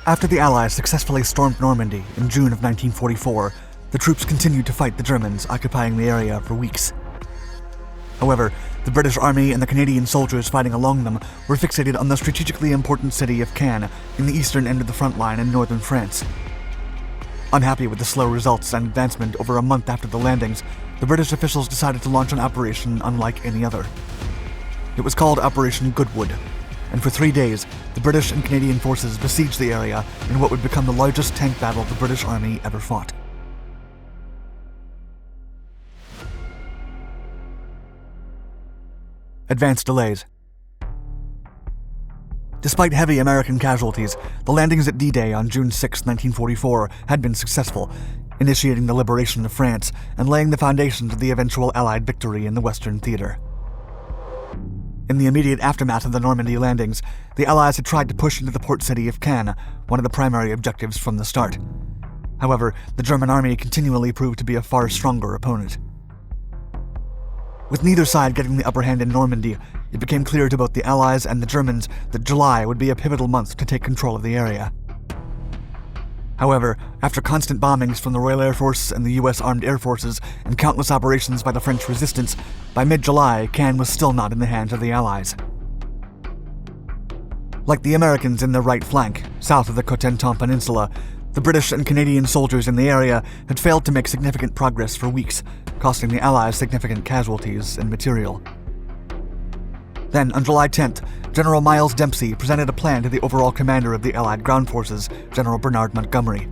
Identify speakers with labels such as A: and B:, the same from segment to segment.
A: After the Allies successfully stormed Normandy in June of 1944, the troops continued to fight the Germans, occupying the area for weeks. However, the British Army and the Canadian soldiers fighting along them were fixated on the strategically important city of Caen in the eastern end of the front line in northern France. Unhappy with the slow results and advancement over a month after the landings, the British officials decided to launch an operation unlike any other. It was called Operation Goodwood, and for 3 days, the British and Canadian forces besieged the area in what would become the largest tank battle the British Army ever fought. Advance delays. Despite heavy American casualties, the landings at D-Day on June 6, 1944 had been successful, initiating the liberation of France and laying the foundations of the eventual Allied victory in the Western Theater. In the immediate aftermath of the Normandy landings, the Allies had tried to push into the port city of Caen, one of the primary objectives from the start. However, the German army continually proved to be a far stronger opponent. With neither side getting the upper hand in Normandy, it became clear to both the Allies and the Germans that July would be a pivotal month to take control of the area. However, after constant bombings from the Royal Air Force and the US Armed Air Forces and countless operations by the French resistance, by mid-July, Caen was still not in the hands of the Allies. Like the Americans in their right flank, south of the Cotentin Peninsula, the British and Canadian soldiers in the area had failed to make significant progress for weeks, costing the Allies significant casualties and material. Then, on July 10th, General Miles Dempsey presented a plan to the overall commander of the Allied ground forces, General Bernard Montgomery.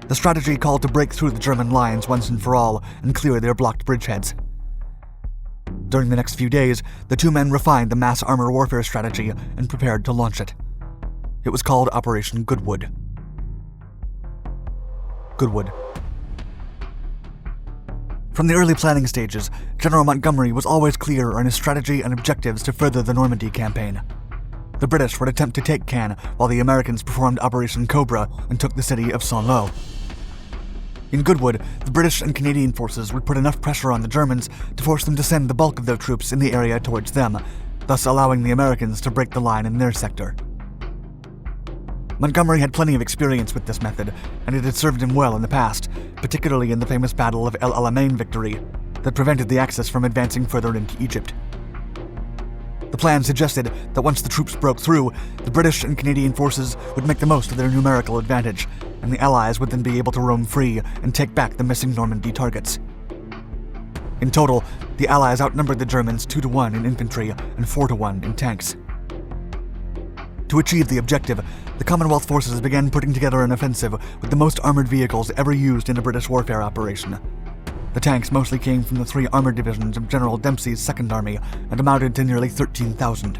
A: The strategy called to break through the German lines once and for all and clear their blocked bridgeheads. During the next few days, the two men refined the mass armor warfare strategy and prepared to launch it. It was called Operation Goodwood. Goodwood. From the early planning stages, General Montgomery was always clear on his strategy and objectives to further the Normandy campaign. The British would attempt to take Caen, while the Americans performed Operation Cobra and took the city of Saint-Lô. In Goodwood, the British and Canadian forces would put enough pressure on the Germans to force them to send the bulk of their troops in the area towards them, thus allowing the Americans to break the line in their sector. Montgomery had plenty of experience with this method, and it had served him well in the past, particularly in the famous Battle of El Alamein victory that prevented the Axis from advancing further into Egypt. The plan suggested that once the troops broke through, the British and Canadian forces would make the most of their numerical advantage, and the Allies would then be able to roam free and take back the missing Normandy targets. In total, the Allies outnumbered the Germans 2-1 in infantry and 4-1 in tanks. To achieve the objective, the Commonwealth forces began putting together an offensive with the most armored vehicles ever used in a British warfare operation. The tanks mostly came from the 3 armored divisions of General Dempsey's Second Army and amounted to nearly 13,000.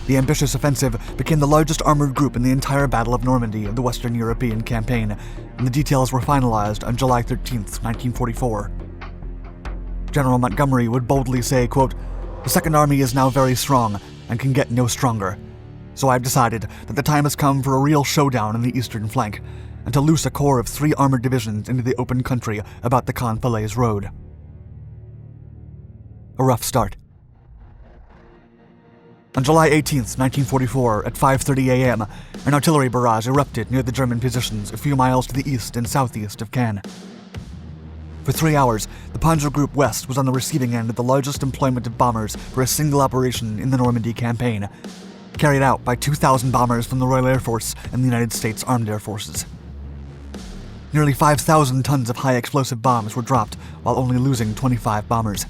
A: The ambitious offensive became the largest armored group in the entire Battle of Normandy of the Western European campaign, and the details were finalized on July 13, 1944. General Montgomery would boldly say, quote, "The Second Army is now very strong and can get no stronger. So I've decided that the time has come for a real showdown on the eastern flank, and to loose a corps of 3 armored divisions into the open country about the Caen-Falaise road." A rough start. On July 18, 1944, at 5:30 a.m., an artillery barrage erupted near the German positions a few miles to the east and southeast of Caen. For 3 hours, the Panzer Group West was on the receiving end of the largest employment of bombers for a single operation in the Normandy campaign, carried out by 2,000 bombers from the Royal Air Force and the United States Armed Air Forces. Nearly 5,000 tons of high-explosive bombs were dropped, while only losing 25 bombers.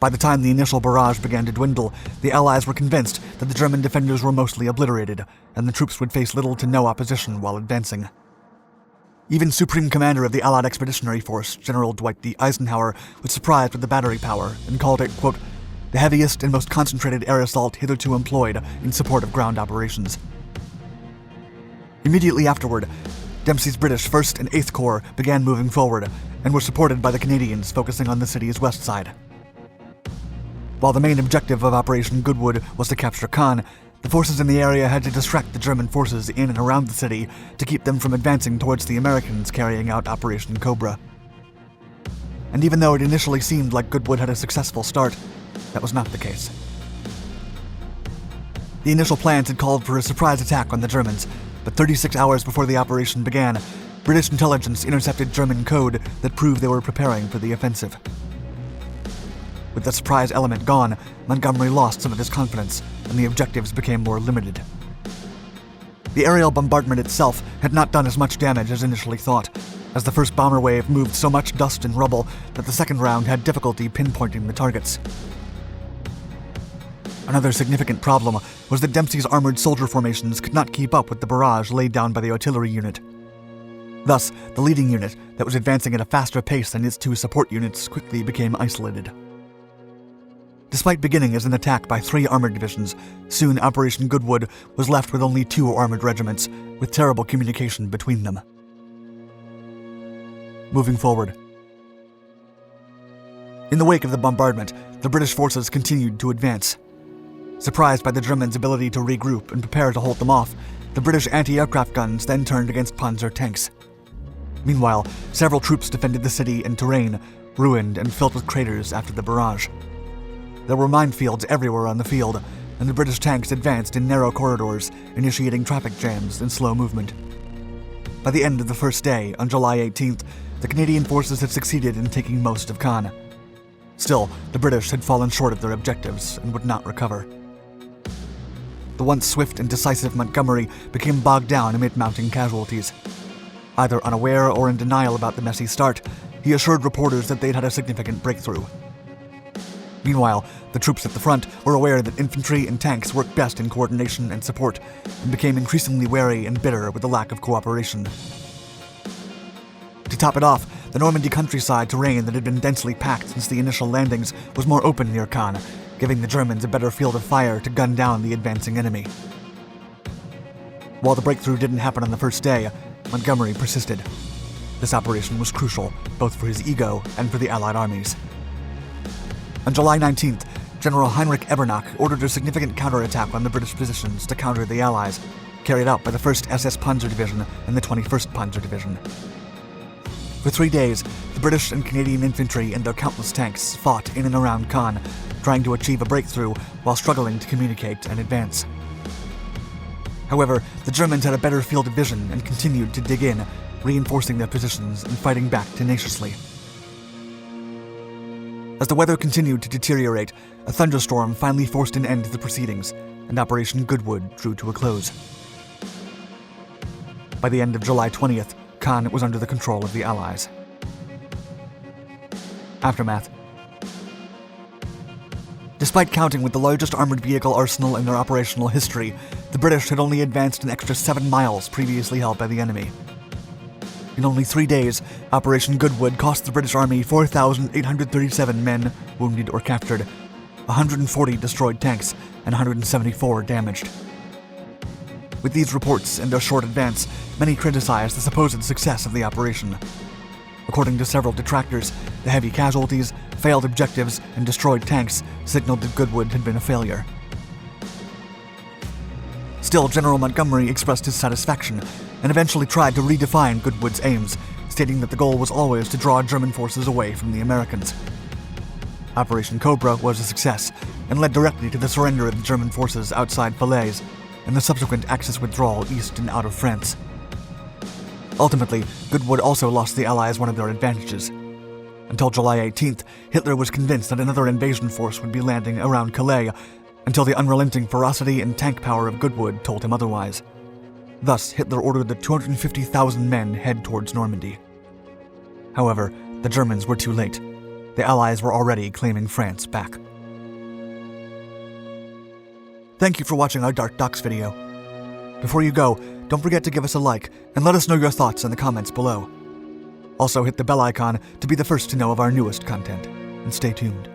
A: By the time the initial barrage began to dwindle, the Allies were convinced that the German defenders were mostly obliterated, and the troops would face little to no opposition while advancing. Even Supreme Commander of the Allied Expeditionary Force, General Dwight D. Eisenhower, was surprised with the battery power and called it, quote, "the heaviest and most concentrated air assault hitherto employed in support of ground operations." Immediately afterward, Dempsey's British 1st and 8th Corps began moving forward and were supported by the Canadians focusing on the city's west side. While the main objective of Operation Goodwood was to capture Caen, the forces in the area had to distract the German forces in and around the city to keep them from advancing towards the Americans carrying out Operation Cobra. And even though it initially seemed like Goodwood had a successful start, that was not the case. The initial plans had called for a surprise attack on the Germans, but 36 hours before the operation began, British intelligence intercepted German code that proved they were preparing for the offensive. With the surprise element gone, Montgomery lost some of his confidence, and the objectives became more limited. The aerial bombardment itself had not done as much damage as initially thought, as the first bomber wave moved so much dust and rubble that the second round had difficulty pinpointing the targets. Another significant problem was that Dempsey's armored soldier formations could not keep up with the barrage laid down by the artillery unit. Thus, the leading unit, that was advancing at a faster pace than its two support units, quickly became isolated. Despite beginning as an attack by 3 armored divisions, soon Operation Goodwood was left with only 2 armored regiments, with terrible communication between them. Moving forward. In the wake of the bombardment, the British forces continued to advance. Surprised by the Germans' ability to regroup and prepare to hold them off, the British anti-aircraft guns then turned against Panzer tanks. Meanwhile, several troops defended the city and terrain, ruined and filled with craters after the barrage. There were minefields everywhere on the field, and the British tanks advanced in narrow corridors, initiating traffic jams and slow movement. By the end of the first day, on July 18th, the Canadian forces had succeeded in taking most of Caen. Still, the British had fallen short of their objectives and would not recover. The once swift and decisive Montgomery became bogged down amid mounting casualties. Either unaware or in denial about the messy start, he assured reporters that they'd had a significant breakthrough. Meanwhile, the troops at the front were aware that infantry and tanks work best in coordination and support, and became increasingly wary and bitter with the lack of cooperation. To top it off, the Normandy countryside terrain that had been densely packed since the initial landings was more open near Caen, giving the Germans a better field of fire to gun down the advancing enemy. While the breakthrough didn't happen on the first day, Montgomery persisted. This operation was crucial, both for his ego and for the Allied armies. On July 19th, General Heinrich Ebernack ordered a significant counterattack on the British positions to counter the Allies, carried out by the 1st SS Panzer Division and the 21st Panzer Division. For 3 days, the British and Canadian infantry and their countless tanks fought in and around Caen, trying to achieve a breakthrough while struggling to communicate and advance. However, the Germans had a better field of vision and continued to dig in, reinforcing their positions and fighting back tenaciously. As the weather continued to deteriorate, a thunderstorm finally forced an end to the proceedings, and Operation Goodwood drew to a close. By the end of July 20th, Caen was under the control of the Allies. Aftermath. Despite counting with the largest armored vehicle arsenal in their operational history, the British had only advanced an extra 7 miles previously held by the enemy. In only 3 days, Operation Goodwood cost the British Army 4,837 men, wounded or captured, 140 destroyed tanks, and 174 damaged. With these reports and their short advance, many criticized the supposed success of the operation. According to several detractors, the heavy casualties, failed objectives, and destroyed tanks signaled that Goodwood had been a failure. Still, General Montgomery expressed his satisfaction and eventually tried to redefine Goodwood's aims, stating that the goal was always to draw German forces away from the Americans. Operation Cobra was a success and led directly to the surrender of the German forces outside Falaise and the subsequent Axis withdrawal east and out of France. Ultimately, Goodwood also lost the Allies one of their advantages. Until July 18th, Hitler was convinced that another invasion force would be landing around Calais, until the unrelenting ferocity and tank power of Goodwood told him otherwise. Thus, Hitler ordered the 250,000 men head towards Normandy. However, the Germans were too late. The Allies were already claiming France back. Thank you for watching our Dark Docs video. Before you go, don't forget to give us a like and let us know your thoughts in the comments below. Also hit the bell icon to be the first to know of our newest content, and stay tuned.